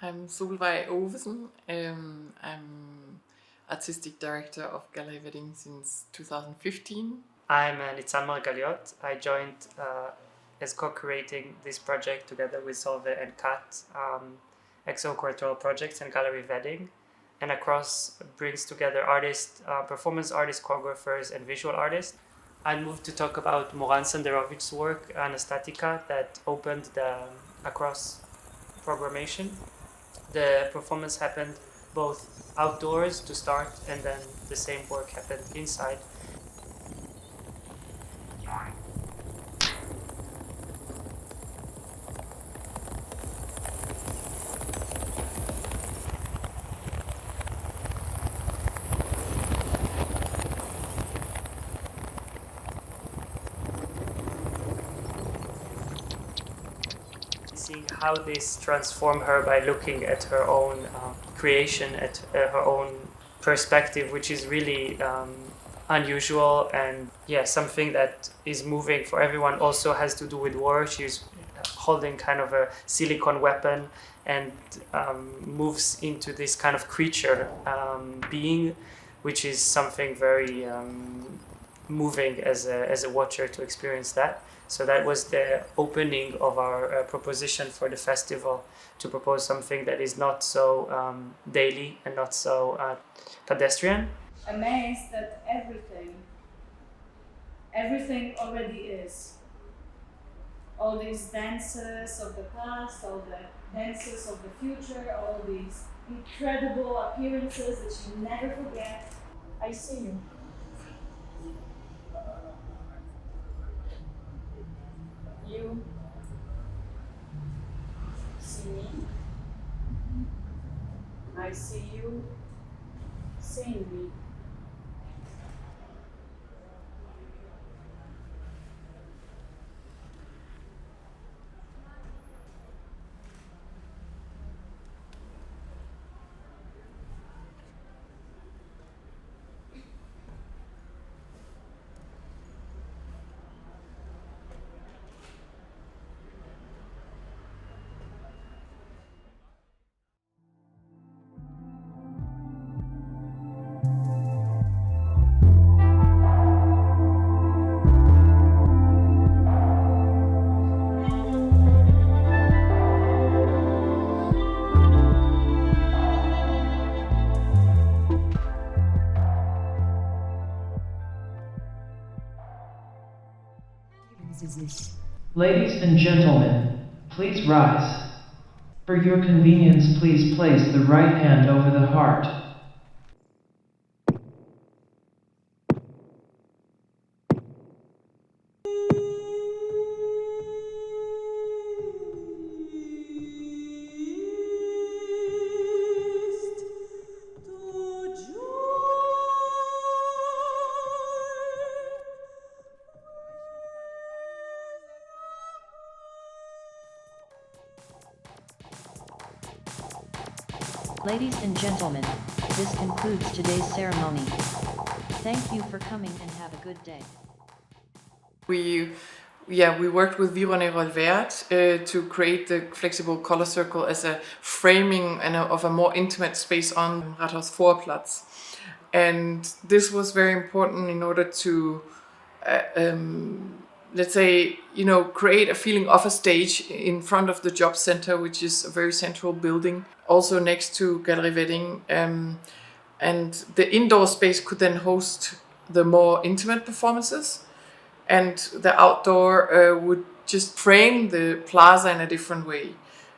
I'm Solveig Ovesen. I'm artistic director of Gallery Wedding since 2015. I'm Alexandra Galiot. I joined as co-creating this project together with Solveig and Katz, exo-curatorial projects and Gallery Wedding. And across brings together artists, performance artists, choreographers, and visual artists. I moved to talk about Moran Sanderovich's work, Anastatica, that opened the across programmation. The performance happened both outdoors to start, and then the same work happened inside. Seeing how this transformed her by looking at her own creation, at her own perspective, which is really unusual and something that is moving for everyone. Also has to do with war. She's holding kind of a silicone weapon and moves into this kind of creature being, which is something very moving as a watcher to experience that. So that was the opening of our proposition for the festival, to propose something that is not so daily and not so pedestrian. Amazed that everything already is. All these dances of the past, all the dances of the future, all these incredible appearances that you never forget. I see you. You see me. I see you seeing me. Ladies and gentlemen, please rise. For your convenience, please place the right hand over the heart. Ladies and gentlemen, this concludes today's ceremony. Thank you for coming and have a good day. We worked with Va-Bene to create the flexible color circle as a framing of a more intimate space on Rathausvorplatz. And this was very important in order to let's say, create a feeling of a stage in front of the job center, which is a very central building, also next to Gallery Wedding. And the indoor space could then host the more intimate performances. And the outdoor would just frame the plaza in a different way.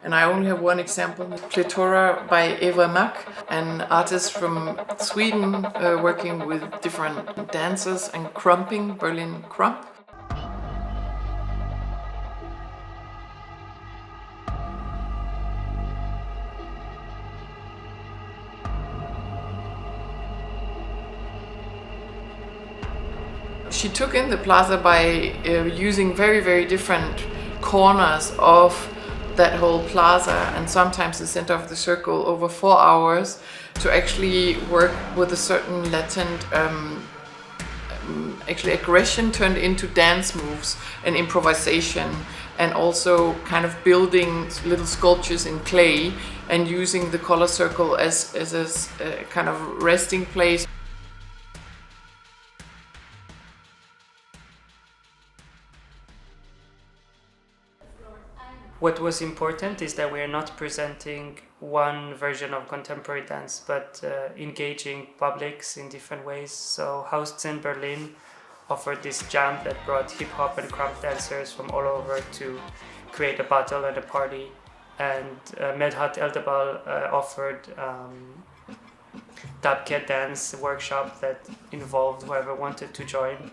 And I only have one example, Plethora by Echeverri, an artist from Sweden working with different dancers and Krumping, Berlin Krump. She took in the plaza by using very, very different corners of that whole plaza and sometimes the center of the circle over 4 hours to actually work with a certain latent aggression turned into dance moves and improvisation and also kind of building little sculptures in clay and using the color circle as a kind of resting place. What was important is that we are not presenting one version of contemporary dance, but engaging publics in different ways. So Hausts in Berlin offered this jam that brought hip-hop and Krump dancers from all over to create a battle and a party. And Medhat Aldaabal offered Dabke dance workshop that involved whoever wanted to join.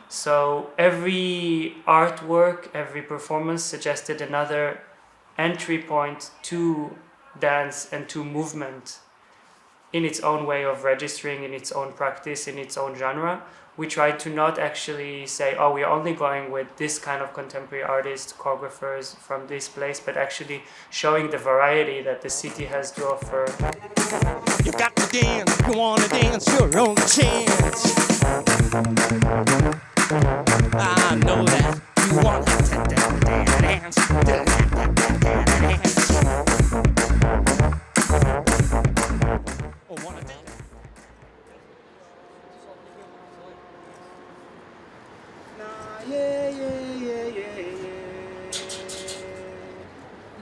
So every artwork, every performance suggested another entry point to dance and to movement in its own way of registering, in its own practice, in its own genre. We tried to not actually say, oh, we're only going with this kind of contemporary artists, choreographers from this place, but actually showing the variety that the city has to offer. You got to dance, you wanna dance your own chance. I know that you want to dance. Oh, wanna dance? Nah, yeah, yeah, yeah, yeah, yeah.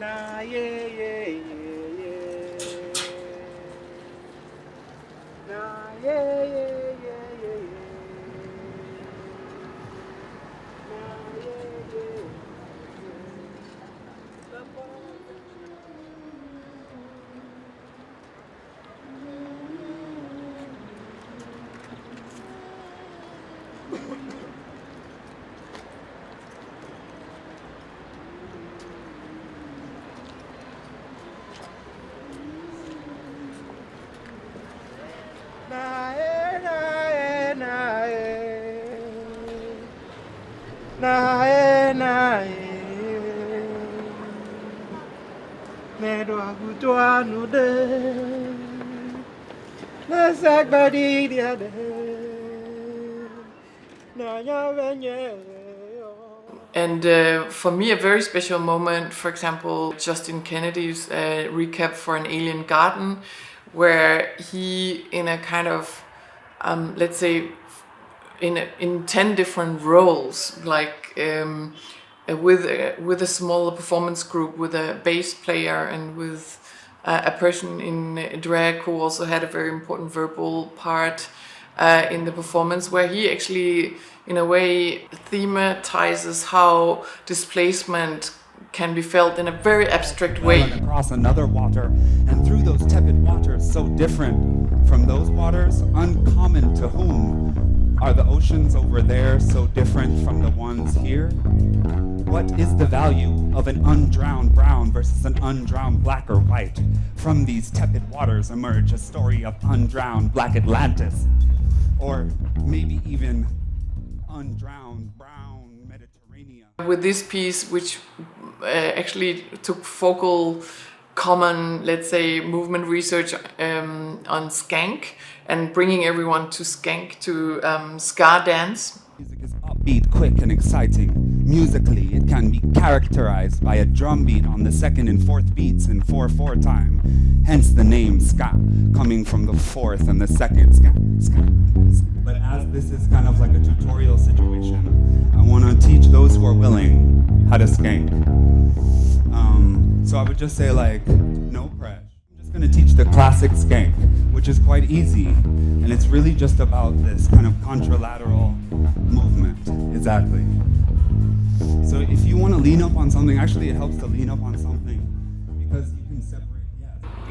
Nah, yeah, yeah, yeah, yeah. Nah, yeah, yeah, yeah, yeah, yeah. And for me, a very special moment, for example, Justin Kennedy's recap for An Alien Garden, where he, in a kind of, let's say, in 10 different roles, like with a smaller performance group, with a bass player and with a person in drag who also had a very important verbal part in the performance, where he actually, in a way, thematizes how displacement can be felt in a very abstract way. Across another water, and through those tepid waters, so different from those waters, uncommon to whom are the oceans over there so different from the ones here? What is the value of an undrowned brown versus an undrowned black or white? From these tepid waters emerge a story of undrowned black Atlantis, or maybe even undrowned brown Mediterranean. With this piece, which actually took focal common, let's say, movement research on skank and bringing everyone to skank, to ska dance. Music is upbeat, quick and exciting. Musically, it can be characterized by a drum beat on the second and fourth beats in 4/4 time. Hence the name ska, coming from the fourth and the second ska, ska, ska. But as this is kind of like a tutorial situation, I want to teach those who are willing how to skank. So I would just say, like, no pressure. I'm just going to teach the classic skank, which is quite easy. And it's really just about this kind of contralateral movement. Exactly. So if you want to lean up on something, actually it helps to lean up on something because you can separate,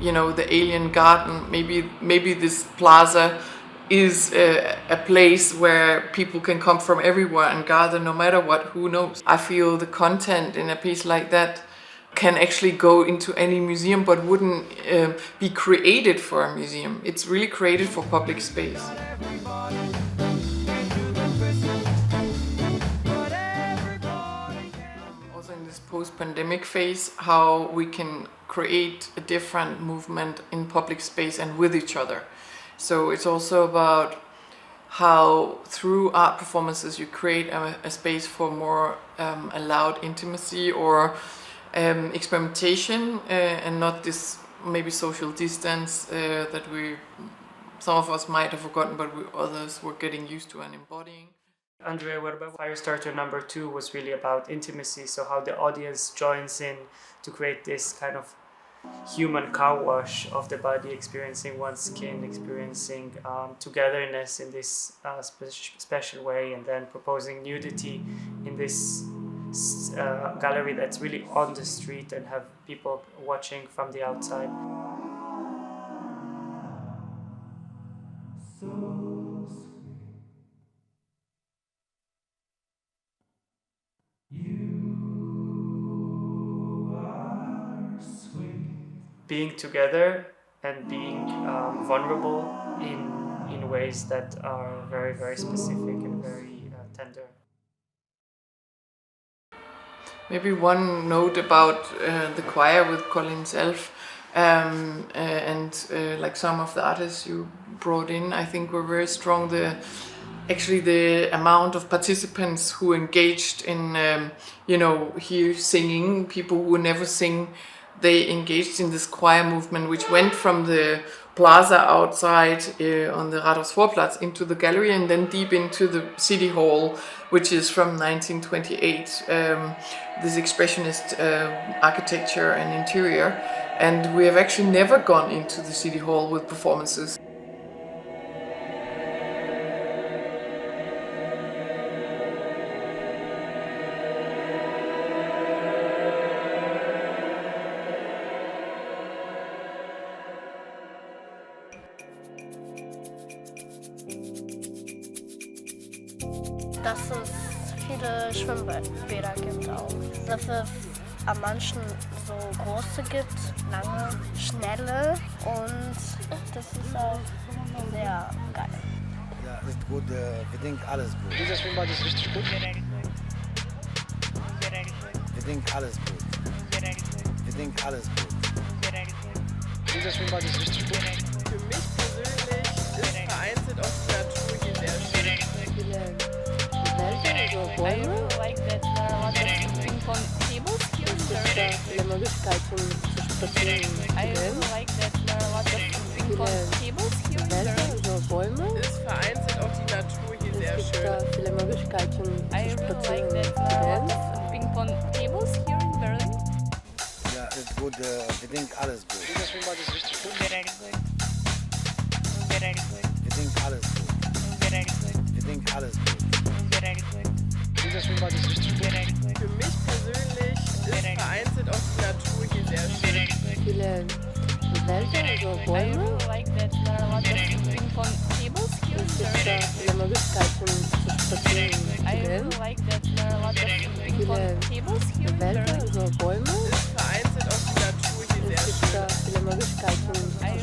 You know, the Alien Garden, maybe this plaza is a place where people can come from everywhere and gather no matter what, who knows. I feel the content in a piece like that can actually go into any museum but wouldn't be created for a museum. It's really created for public space. Also in this post-pandemic phase, how we can create a different movement in public space and with each other. So it's also about how through art performances you create a space for more allowed intimacy or experimentation and not this maybe social distance that some of us might have forgotten, but others were getting used to and embodying. André, what about Firestarter number 2 was really about intimacy, so how the audience joins in to create this kind of human car wash of the body, experiencing one's skin, experiencing togetherness in this special way, and then proposing nudity in this gallery that's really on the street and have people watching from the outside. Being together and being vulnerable in ways that are very, very specific and very tender. Maybe one note about the choir with Colin's Elf and like some of the artists you brought in, I think were very strong. The amount of participants who engaged in, here singing, people who never sing, they engaged in this choir movement, which went from the plaza outside on the Rathausvorplatz into the gallery and then deep into the city hall, which is from 1928. This expressionist architecture and interior. And we have actually never gone into the city hall with performances. Dass es viele Schwimmbäder gibt auch. Dass es an manchen so große gibt, lange, schnelle und das ist auch sehr geil. Ja, ist gut, wir denken alles gut. Dieser Schwimmbad ist richtig gut. Wir denken alles gut. Wir denken alles gut. Dieser Schwimmbad ist richtig gut. Für mich persönlich ist vereinzelt auch die Natur hier sehr schön. I really like that there are a lot of ping-pong tables here in Berlin. I really like that there are a lot of ping-pong tables here in Berlin. Ist vereinzelt auch die Natur hier sehr schön. I really like that there are a lot of ping-pong tables here in Berlin. Ja, ist gut, wir denken alles gut. Dieser Schwimmbad ist richtig gut. Wir denken alles gut. Wir denken alles gut. Dieser Schwimmbad ist richtig gut. Für mich persönlich ist vereinzelt auch die Natur hier sehr schön. I really like that there are a lot of ping-pong tables here in Berlin. I really like that there are a lot of ping-pong tables here in Berlin. Ist vereinzelt auch die Natur hier sehr schön. I really like that there are a lot of ping-pong tables.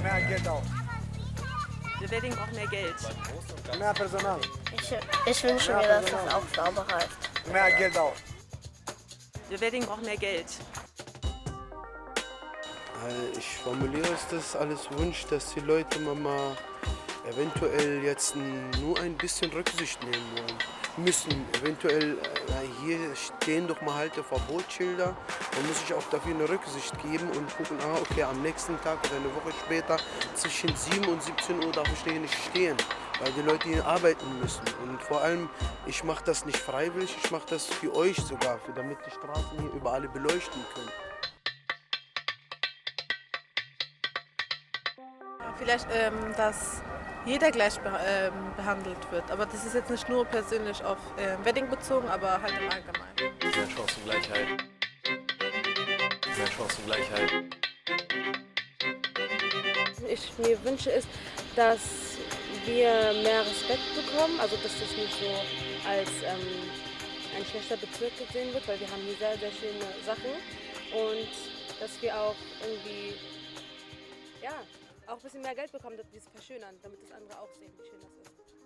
Mehr Geld auch. Der Wedding braucht mehr Geld. Mehr Personal. Ich wünsche mir, dass es auch sauberer ist. Mehr Geld auch. Der Wedding braucht mehr Geld. Ich formuliere es das alles Wunsch, dass die Leute mal eventuell jetzt nur ein bisschen Rücksicht nehmen wollen. Müssen eventuell, hier stehen doch mal halt Verbotsschilder, man muss sich auch dafür eine Rücksicht geben und gucken, okay, am nächsten Tag oder eine Woche später zwischen 7 und 17 Uhr darf ich hier nicht stehen, weil die Leute hier arbeiten müssen. Und vor allem, ich mache das nicht freiwillig, ich mache das für euch sogar, damit die Straßen hier über alle beleuchten können. Vielleicht, dass jeder gleich behandelt wird. Aber das ist jetzt nicht nur persönlich auf Wedding bezogen, aber halt im Allgemeinen. Mehr Chancengleichheit. Mehr Chancengleichheit. Was ich mir wünsche ist, dass wir mehr Respekt bekommen, also dass das nicht so als ein schlechter Bezirk gesehen wird, weil wir haben hier sehr, sehr schöne Sachen und dass wir auch irgendwie, ja, auch ein bisschen mehr Geld bekommen, dass wir es verschönern, damit das andere auch sehen, wie schön das ist.